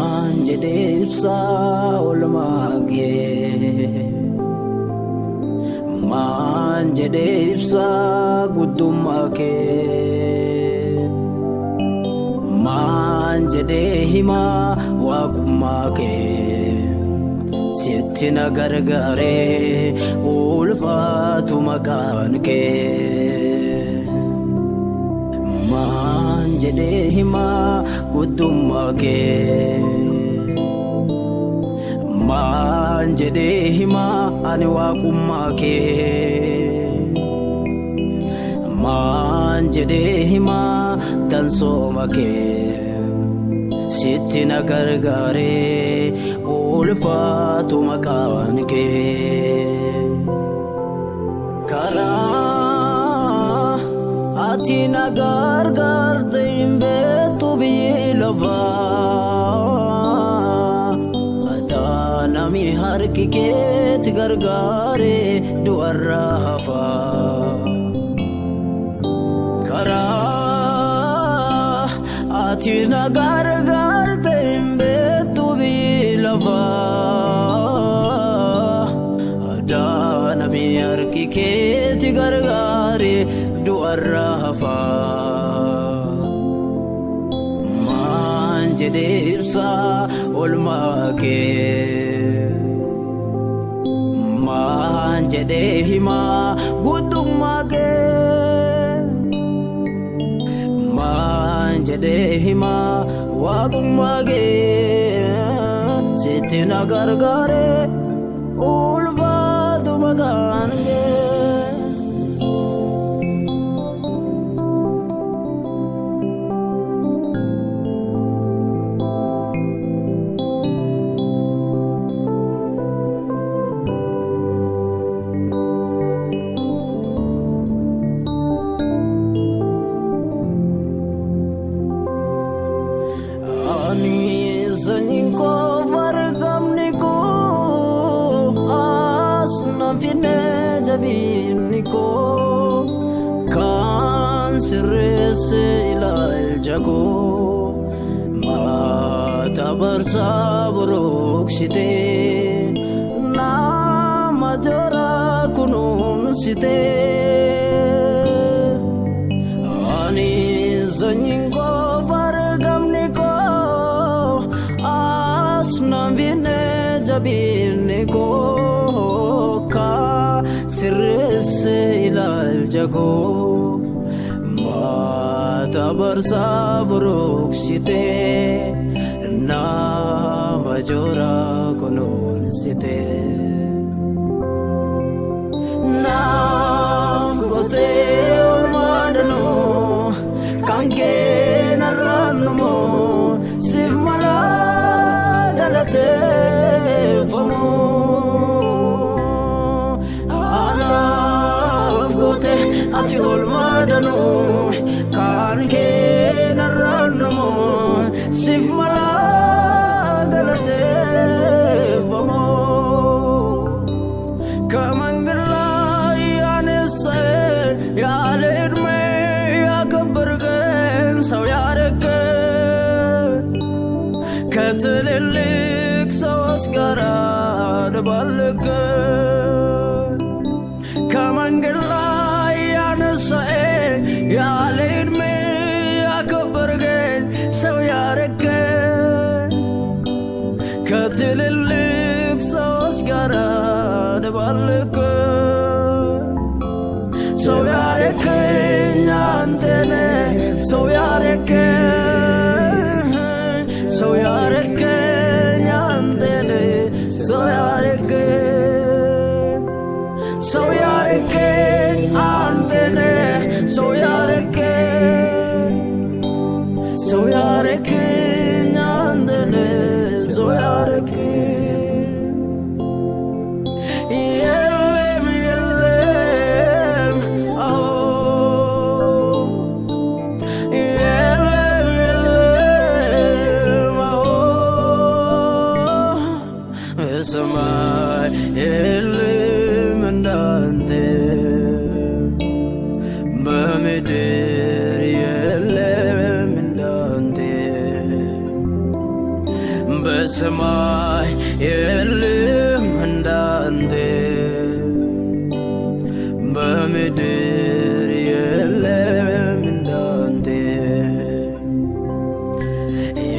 Manjedebsa olmage Manjedebsa gudumake Manjedehima waqumake Sittina gargare ulfatu makanke Manjedehima gudumake Manjedehima ani waqumake Manjedehima dansomake Sittina gargare ulfatu makanke Kara atina gargarte imbetu bilava Nami harki ket gargare duarra hafa Kara atina gargarte imbetu bilava Nami harki ket gargare duarra hafa Manjedebsa olmake Manjedehima gudumake Manjedehima waqumake Sittina gargare ulfatu makanke Niko kan sirse ilal jago mata bersabruk site nama jara kunun site ani zanyingo bargam niko asna vine jabin niko sirse ilal jago mata bersabruk site nama jora kunun site nam gote olmadano kange narranmo sivmala galate famo Ati olmadano kanke narranmo sivmala galate famo Kamangala yanese yaledme yakbergen saw yareke Katlilik sawch gara debalke Kamangala yaledme yakbergen saw yareke Katlilik sawch gara debalke saw yareke nyantene saw yareke nyantene saw yareke antene saw yareke nyantene saw yareke በሰማይ የለም እንዳንተ በምድር የለም እንዳንተ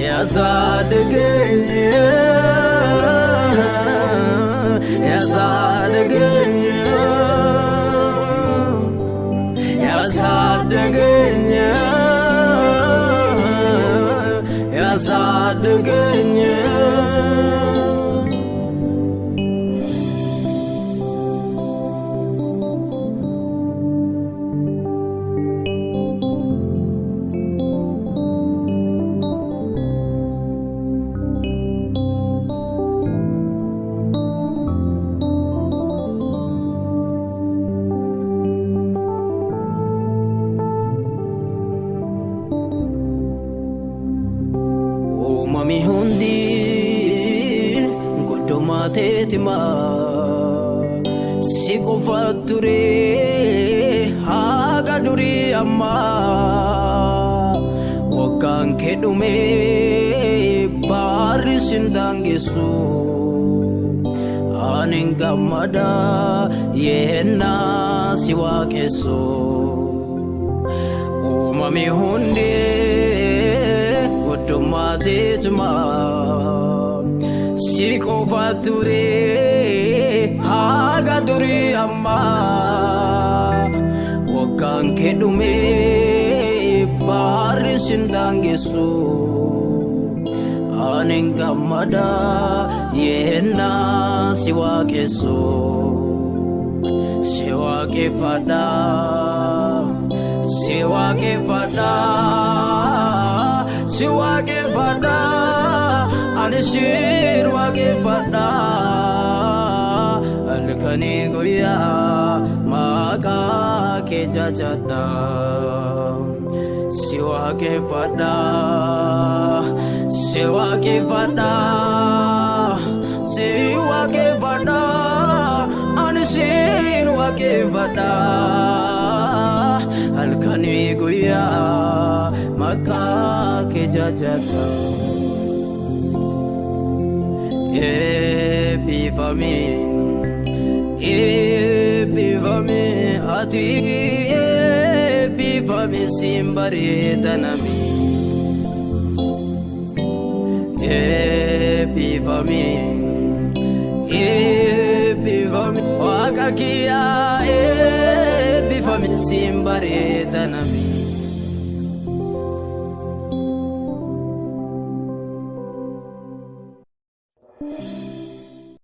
ያሳደገኝ ያሳደገኝ ያሳደገኝ ያሳደገኝ Mami hundi goddomate tima sikofature haga duri amma wakan kedume barisindangesu aningamada yena siwakeso Mami hundi goddomate tima sikofature haga duri amma wakan kedume barisindangesu aningamada yena siwakeso siwakefada siwakefada siwakefada anishir wakefada alkani goya maka kejajada siwakefada siwakefada siwakefada anishir wakefada alkani goya maka kejajada Epifami ati epifami simbari tanami Epifami wakakia epifami simbari tanami